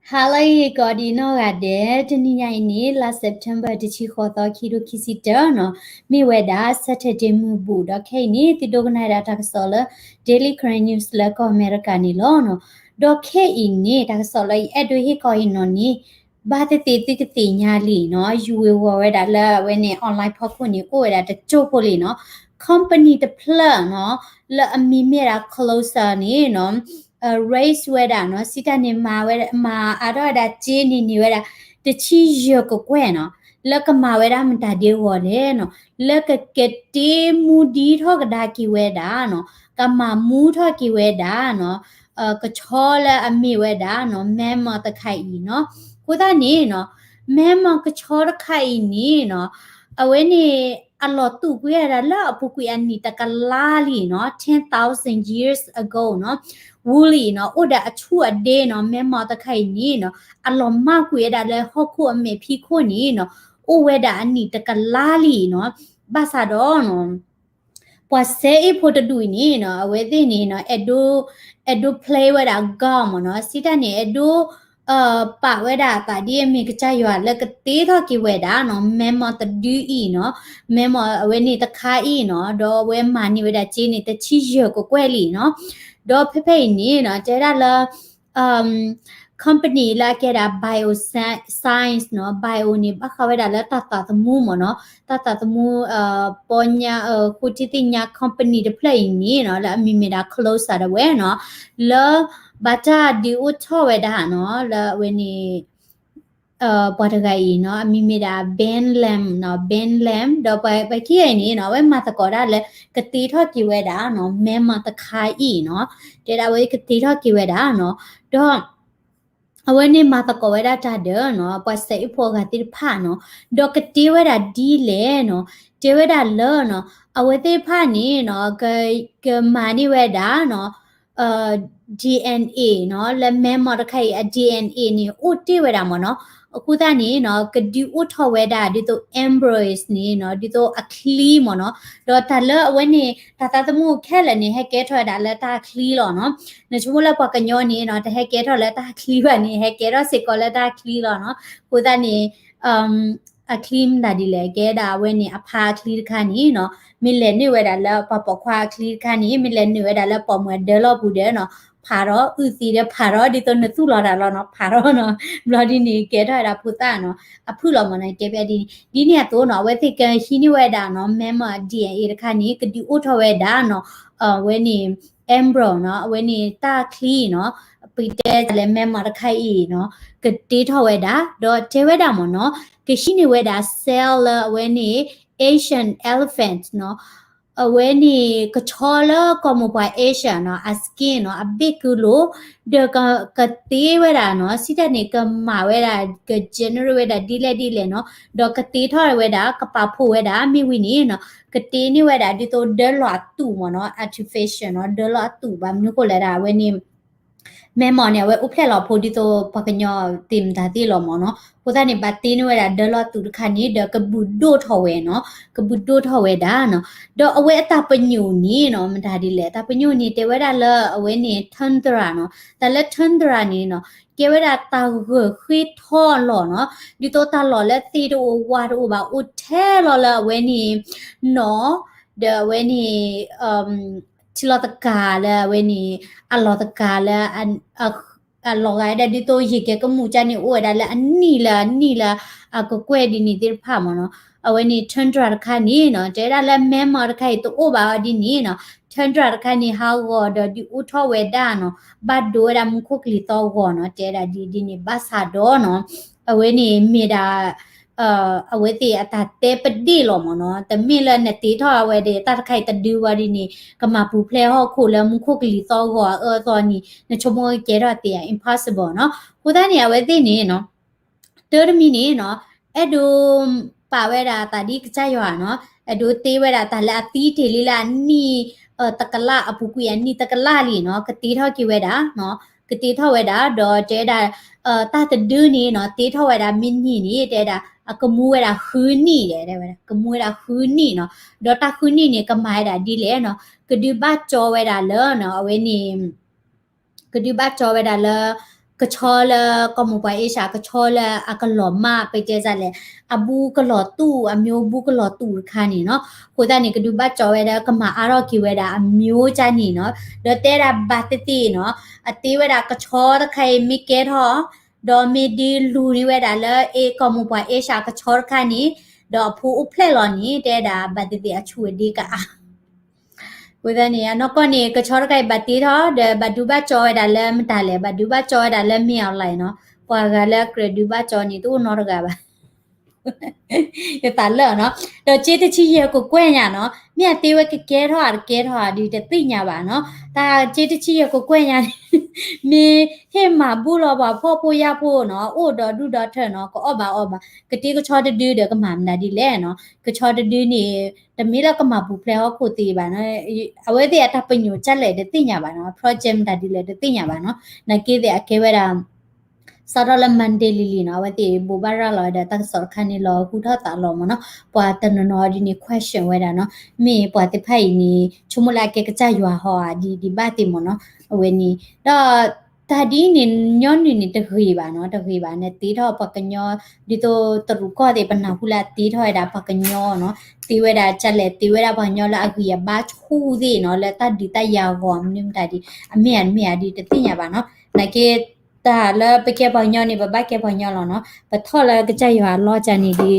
Halai godino gade teniya ini la September dichi khoto kiru kisita no mi weda Saturday mu bu da khe ni tidogna da taksola Daily Current News la ko America ni lo no do khe ini taksola edo hi ko ino ni ba te ti nya li no yuwe wo weda la we ni online phokho ni o weda de cho po li no company the plan no la ami mera closer ni no race weather เนาะစီတနေမှာဝဲမှာအတော့ဒါကျင်းနေဝဲတာတချီရကိုကွဲ့เนาะလက်ကမှာဝဲတာမတတဲ့ဝလေเนาะလက်ကကတေမူဒီထောကဒါကီဝဲတာเนาะကမှာမူထောကီဝဲတာเนาะကချောလအမိဝဲတာเนาะမဲမတခိုင်เนาะကိုသားနေเนาะမဲမကချောတခိုင်နေเนาะအဝဲနေအလောတူကွေရလာအပူကွေအနီတကလာလီเนาะ10,000 years ago เนาะwuli no oda achu ade no memo ta khai ni no aloma kwe da le hokku ame phi kho ni no o weda ani takalali no basa do no pwa se e photo du ni no awe thi ni no edo play weda gam no sita ni edo pa weda ta di mi ka cha ywa le ka te tho ki weda no memo ta du e no memo awe ni ta kha e no do we mani weda chi ni ta chi yo ko kwe li no do pepe ni no jera la company la ke da bioscience no bio ni ba kha da la ta mu mo no ta mu ponya kutitinya company de play ni no la mi me da close da we no la bata di u tho we da no la we niปอดไกเนาะมีมีดาเบนแลมเนาะเบนแลมดอไปขี้ไอ้นี่เนาะเว้มาตะกอดาเลยกะตีทอดกิเวดาเนาะแม่มาตะคายอีเนาะเดดาเว้กะตีทอดกิเวดาเนาะดอအဝဲနေမှာတကောဝဲတာတတဲ့နော်ပွားစိတ်ဖို့ကတိဖာနော်ဒေါကတိဝဲတာဒီလေနော်တေဝဲတာလောနော်အဝဲတိဖာနေနော်ကမာနီဝဲတာနော်DNA နော်လက်မဲမော်တခိုင် DNA နေဥတိဝဲတာမနော်အခုသားနေနော်ကဒီဥထော်ဝဲတာဒီတော့ embrace နေနော်ဒီတော့အ clean မနော်တော့တလအဝဲနေတာတမှုခဲလည်းနေဟဲကဲထွက်တာလက်တာ clean လောနော်နချိုးလက်ပကညောနေနော်တဟဲကဲထွက်လက်တာ clean ပါနေဟဲကဲတော့စေကောလက်တာ clean လောနော်ကိုသားနေအ clean တာဒီလေကဲတာဝဲနေအဖာ clean ခါနေနော်မီလဲနေဝဲတာလက်ပခွာ clean ခါနေမီလဲနေဝဲတာလက်ပေါ်မွဲဒဲလောဘူးတဲ့နော်ဖာရောဥစီတဲ့ဖာရောဒီတော့နသူလာတာလောနော်ဖာရောနော်ဘလော်ဒီနေကဲထားတာဖူတာနော်အဖုလောမနိုင်ကဲပြဒီနေတော့နော်ဝဲသိကရှိနေဝဲတာနော်မဲမ DNA တခါနေကဒီအိုထော်ဝဲတာနော်ဝဲနေ embro နော်ဝဲနေတာခလီနော်ပိတဲလည်းမဲမတခိုင်ဤနော်ကတေးထော်ဝဲတာတော့တဲဝဲတာမနော်ကရှိနေဝဲတာ cell ဝဲနေ Asian elephant နော်အဝဲနေကချောလကမပွား Asia နော်အစကင်းနော်အဘိကူလိုဒကတေးဝဲတာနော်စိတနေကမာဝဲတာက generate ဝဲတာဒီလေနော်ဒကတေးထော်ဝဲတာကပဖို့ဝဲတာမိဝီနေနော်ကတေးနေဝဲတာဒီတော့ဒလောတူမနော် artificial နော်ဒလောတူဘာမျိုးကိုလဲတာဝဲနေမဲမော်နေဝဲဥဖလက်လောဖိုဒီတော့ပကညောတင်တာတိလောမောနော်ကိုသားနေဘတ်တင်းဝဲတာဒလောတူတခါနေဒကဘူဒိုထော်ဝဲနော်ကဘူဒိုထော်ဝဲတာနော်တော့အဝဲအတာပညူနီနော်မဒါဒီလေတာပညူနီတေဝဲတာလအဝဲနေထန်ဒရာနော်တလက်ထန်ဒရာနေနော်ကေဝဲတာတာခွေထော်လောနော်ဒီတော့တာလောလက်တီတို့ဝါတို့ပါဥထဲလောလအဝဲနေနော်ဒဝဲနေချလတကာလာဝဲနေအလောတကာလာအလောဂိုင်ဒါဒီတော့ရေကကမှုချနေအိုဒါလာအနီလာအကကွဲဒီနေတိဖာမနော်အဝဲနေထန်ဒရာခါနေနော်တဲဒါလာမဲမော်ခိုင်တော့အိုဘာဒီနေနော်ထန်ဒရာခါနေဟာဝဒဒီဥထောဝဲဒါနော်ဘတ်ဒိုရာမခုကလီတော့ဝနော်တဲဒါဒီနေဘဆာတော့နော်အဝဲနေမေဒါအဝဲတီအတာတဲပဒီလောမနော်တမီလနဲ့တီထော်ဝဲဒီတတ်ခိုင်တဒူဝရီနီကမပူဖလဲဟောခုလမှုခုကလီတော့ဟောသောနီနချမောကဲရတီ impossible နော်ကိုသားနေအဝဲတီနေနော်တော်မီနေနော်အဲ့ဒိုပါဝဲတာတာဒီကြရွာနော်အဲ့ဒိုတေးဝဲတာတာလာတီးတေလီလာနီတကလာအပူကွေနီတကလာလီနော်ကတီထော်ကြဝဲတာနော်ကတီထော်ဝဲတာဒေါ်တဲတာတာတဒူနီနော်တီထော်ဝဲတာမင်းနီနီတဲတာကမူဝဲတာခူနီတဲ့ဝဲတာကမူဝဲတာခူနီနော်ဒေါ်တာခူနီနေကမိုင်တာဒီလေနော်ကဒီဘတ်ကြောဝဲတာလောနော်အဝဲနေကဒီဘတ်ကြောဝဲတာလော กะชอละก็หมู่ไปเอชากะชอละอะกะหลอมาไปเจอซะแลอะบูกะหลอตู้อะမျိုးบูกะหลอตู้คานี่เนาะကိုသားနေကဒူဘတ်ကြော်ဝဲတာကမာအာရော့ကီဝဲတာအမျိုးချာနီနော်ဒေါ်တဲတာဘတ်တီနော်အတေးဝဲတာကချောတခိုင်မိကဲထောဒေါ်မီဒီလူရီဝဲတာလဲအေကမူပွားအေရှာကချောခါနီဒေါ်ဖူဥဖလက်လော်နီတဲတာဘတ်တီအချူဒီကကိုသားနေနော်ကောနေကချောခိုင်ဘတ်တီထောဒေဘတ်ဒူဘတ်ကြော်ဝဲတာလဲမတလဲဘတ်ဒူဘတ်ကြော်ဝဲတာလဲမြောက်လိုက်နော်ပွာကလဲကရဒူဘတ်ကြော်နီတူနော်ရကပါရတာလဲနော်တော့ချေတချီရကိုကွဲ့ညာနော်မြတ်သေးဝဲကကဲထောဒီတသိညာပါနော်ဒါချေတချီရကိုကွဲ့ညာမေဟဲမှာဘူးတော့ပါဖော့ဖို့ရဖို့နော်အိုတော့ဒူတော့ထနော်ကောအော့ပါကတိကချောတဒူးတယ်ကမှမနာဒီလဲနော်ကချောတဒူးနေတမီလကမှဘူးဖလဲဟောကိုတီးပါနော်အဝဲတဲ့အတပညိုချက်လဲတဲ့သိညာပါနော် project ဒါဒီလဲတဲ့သိညာပါနော်နကေတဲ့အကေဝဲတာစရလမန်ဒေလီလီနော်ဝတိဘူဘာရလာတဲ့တက်စောခဏလောခုထတာလောမနော်ပွာတနနော်ဒီနေ question ဝဲတာနော်မေပွာတဖိုင်နီချုံမလာကေကကြရွာဟောဒီဘာတိမနော်ဝဲနီတော့ဒါဒီနေညောနေတခေပါနော်တခေပါနဲ့တီးတော့ပကညောဒီတော့တရူကောတဲ့ပနာခုလာတီးထော်တာပကညောနော်တီးဝဲတာချက်လေတီးဝဲတာပညောလာအခုရဘာချူသေးနော်လက်တဒီတရာကောမင်းတာဒီအမေဒီတသိညာပါနော်နကေတာလာပကေပညောနေဘဘကေပညောလောနော်ပထော်လာကကြရွာလောချန်နေဒီ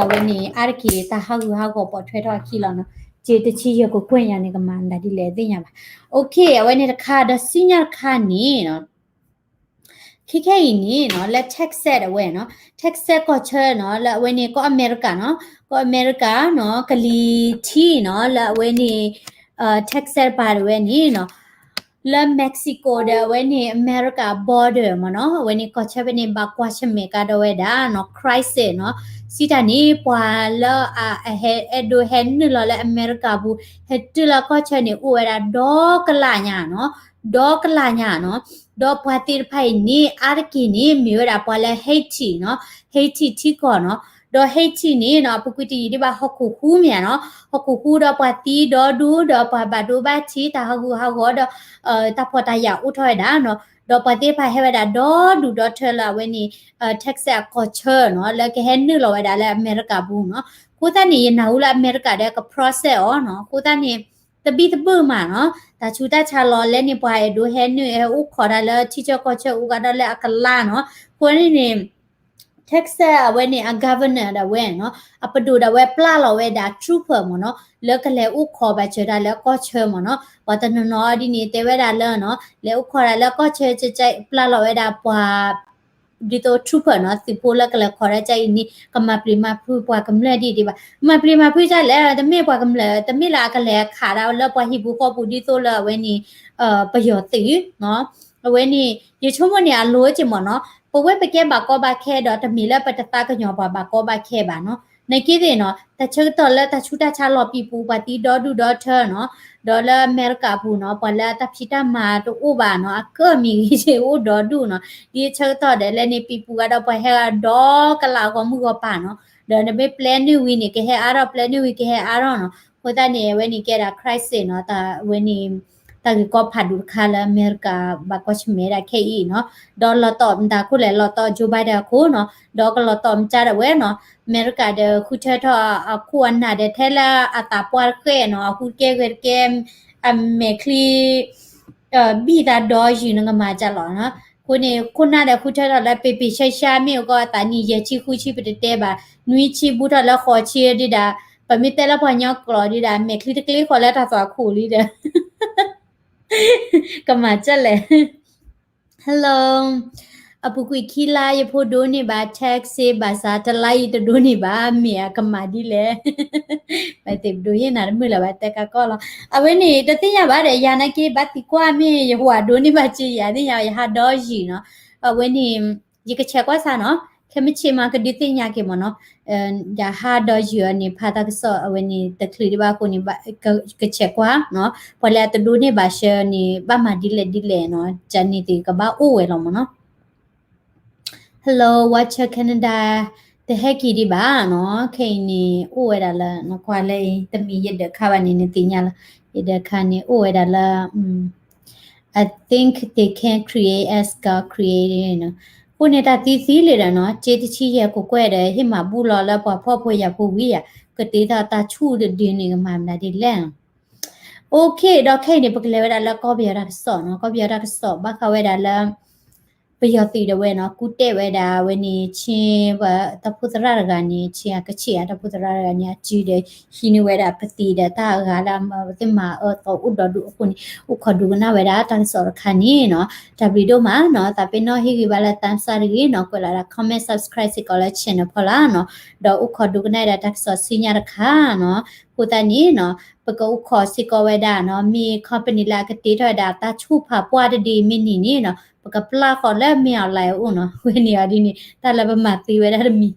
ဝဲနေအာကီတာဟာကိုပေါ်ထွဲတော့ခီလောနော်ခြေတချီရကိုကွင့်ရနေကမန်ဒါဒီလေသိညာပါโอเคဝဲနေတခါဒစီညာခါနေနော်ခိခဲနီနော်လက် Texas အဝဲနော် Texas ကိုချဲနော်လက်ဝဲနေကိုအမေရိကနော်ကိုအမေရိကနော်ကလီထီနော်လက်ဝဲနေTexas ပါဝဲနေနော်la Mexico da when America border မနော် when ကချဘနေဘကွာချမေကတော့ဝဲတာနော် crisis နော်စီတာနေပွာလာအဟဲအဒိုဟန်နလအမေရိကဘူးဟက်တလာကချနေဥဝဲတာဒေါကလာညာနော်ဒေါကလာညာနော်ဒေါပွာတိဖိုင်နေအာကီနေမြို့တာပွာလဲဟိတ်ချီနော်ဟိတ်ချီတီကောနော်တော့ဟိတ်ချီနေနော်ပကူတီဒီပါဟခုခူးမြန်နော်ဟခုခူးတော့ပွာတီတော့ဒူတော့ပွာဘဒူဘချီတာဟခုဟောတော့တပေါ်တရဥထွဲတာနော်တော့ပတိဖိုင်ဟဲဝဒါတော့ဒူတော့ထလာဝဲနေTexas culture နော်လက်ကဟဲနူလောဝဒါလဲအမေရိကဘူးနော်ကိုတနေနာဦးလာအမေရိကတဲ့က process อ๋อနော်ကိုတနေတပိတပုမှာနော်ဒါချူတချလောလဲနေပွားရဒူဟဲနူဥခေါ်တာလဲ teacher culture ဥကဒါလဲအကလာနော်ကိုနေ Texas when a governor da when no apadu da we pla lo we da trooper mo no le ka le u kho ba che da le ko che mo no wa ta no di ni te we da le no le u kho da le ko che che che pla lo we da pwa di to trooper no si po le ka le kho da che ni ka ma prima phu pwa kam le di ba ma prima phu cha le ta me pwa kam le ta me la ka le kha da le pwa hi bu kho bu di to le we ni pa yo ti no we ni ye chu mo ni a lo che mo noပဝဲပကဲဘာကောဘာခဲတော့တမီလက်ပတတာကညောဘာကောဘာခဲပါနော်နေကိတဲ့နော်တချွတ်တော်လက်တချူတာချလော်ပီပူပါတီဒေါ်ဒူဒေါ်ထနော်ဒေါ်လာအမေရိကဘူးနော်ပလာတဖိတာမာတူဥပါနော်အကမီချေဦးဒေါ်ဒူနော်ဒီချွတ်တော်တယ်လည်းနေပီပူကတော့ပဟဲဒေါ်ကလာကောမှုကောပါနော်ဒေါ်နေပ plan နူဝီနေကဟဲအားတော့ plan နူဝီကဟဲအားတော့နော်ဟိုတနေဝဲနေကဲတာ crisis နော်တာဝဲနေตาก็ผัดดูคาละอเมริกาบากอชเมราเคอีเนาะดอลลาร์ตอมตาคุแลลอตอโจไบเดนคูเนาะดอกลอตอมจาดเวเนาะอเมริกาเดคุเททอคูอันนาเดเทละอาตาปวาเคเนาะคูเกเกมอเมคลีบีดาดอจีนงมาจาหรอเนาะคุณน่าเดคุเททอละเปปิชชาเมก็ตานี่เยชิคุชิปเตเตบานุยชิบุทละขอเชดิดาปะมิเตละพญอกลอดิดาเมคลีตะกลีขอละตาสอคูลีเดကမာချက်လေ hello အပူကွီခီလာရဖို့ဒိုနေပါ taxi ဘာသာတလိုက်တဒိုနေပါမြေကမာဒီလေဘယ်တေဒိုရနာမလာဘတကကောလအဝနေတတိယပါတယ်ယာနကေဘတ်တီကွာမြေရဟွာဒိုနေပါချီရတဲ့ရဟာဒေါ်ဂျီနော်အဝနေဒီကချက်ကွာစားနော်ခမချီမာကဒီတင်ညာကေမနော်ya ha do you ni phata so awni takli ba ko ni ba ke che kwa no pole to du ni ba she ni ba ma dile no jani ti ka ba o we lo mo no hello watch Canada the hecky di ba no khin ni o we da la no kwa le tami yet de kha ba ni ni ti nya la yet de kha ni o we da la I think they can create as God created เนาะကိုနေတာတီစီလေတယ်เนาะเจตชีရဲ့ကိုကွဲတယ်ဟိမှာဘူးလော်แล้วพอพ่อพ่ออย่าพูวิอ่ะก็ตีตาชูดดินนี่ก็มาได้แล้โอเคดอกแค่นี่ปกเลยเวลาแล้วก็เบียรักษาเนาะก็เบียรักษาบ้าเขาเวลาแล้วไปยอตีเดเวเนาะกูเตเวดาเวนี่ชิว่าตะพุตระกันนี่ชิอะกะชิอะตะพุตระกันนี่จีเดฮินี่เวดาปฏิเดตากาลามาติมาตออุดดูคุณอุขดูนะเวดาตันสอรคันนี่เนาะดับบิโดมาเนาะตาเป็นเนาะฮิกิบาลาตันซารีเนาะก็ละ comment subscribe สิก็ละ channel พอละเนาะดอกอุขดูนะได้ตักสอสิญญาราคาเนาะผู้ตานี้เนาะปะก็อุขสิก็เวดาเนาะมี company ละกะติถอยดาตาชูผาปวาดดีมินี่เนาะปกปลาขอแล้วมีอะไรอุ้นเนาะเวนี่อะดินี่ตาละบะมาตีไว้ได้มี